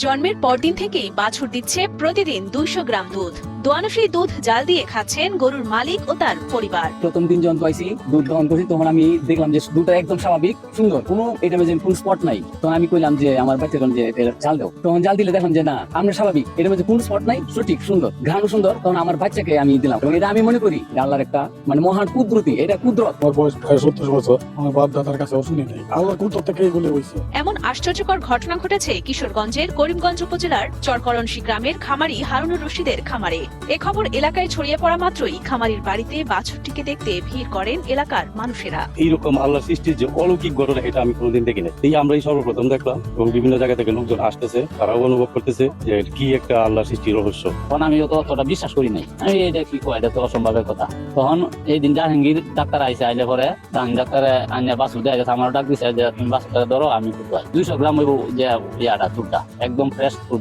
জন্মের পরদিন থেকেই বাছুর দিচ্ছে প্রতিদিন 200 গ্রাম দুধ। দোয়ানো সেই দুধ জাল দিয়ে খাচ্ছেন গরুর মালিক ও তার পরিবার। প্রথম দিন যখন পাইছি দুধ দহন করছি তখন আমি দেখলাম যে দুধটা একদম স্বাভাবিক সুন্দর, কোনো এটা যে কোনো স্পট নাই। তখন আমি কইলাম যে আমার বাচ্চা যে জাল দাও, তখন জাল দিলে দেখলাম যে না আমরা স্বাভাবিক, এটা মধ্যে কোনো স্পট নাই, সঠিক সুন্দর ঘ্রাণ সুন্দর। তখন আমার বাচ্চাকে আমি দিলাম এবং এটা আমি মনে করি আল্লাহর একটা মহান কুদরতি, এটা কুদরত। আমার বয়স প্রায় 70 বছর, আমার বাপ দাদার কাছে শুনি নাই, আল্লাহ কুদরত থেকে এগুলো হইছে। এমন আশ্চর্যকর ঘটনা ঘটেছে কিশোরগঞ্জের করিমগঞ্জ উপজেলার চরকরণশী গ্রামের খামারি হারুনুর রশিদের খামারে। এ খবর এলাকায় ছড়িয়ে পড়া মাত্রই খামারির বাড়িতে বাছুরটিকে দেখতে ভিড় করেন এলাকার মানুষেরা। এইরকম আল্লাহ সৃষ্টির যে অলৌকিক ঘটনা, এটা আমি কোনোদিন দেখিনি। এই আমরাই সর্বপ্রথম দেখলাম এবং বিভিন্ন জায়গা থেকে লোকজন আসতেছে, তারাও অনুভব করতেছে যে কি একটা আল্লাহ সৃষ্টির রহস্য। তখন আমি অতটা বিশ্বাস করি নাই, আমি এটা কি কয়, এটা তো অসম্ভবের কথা। তখন এই দিন জাহাঙ্গীর ডাক্তার আইসে, আইলে পরে জাহাঙ্গীর ডাক্তার আইনে বাছুর দেওয়া গেছে, আমার ডাক দিছে যে তুমি বাছুরটা ধরো, আমি 200 গ্রাম হইব যে ইয়াটা দুধটা একদম ফ্রেশ দুধ।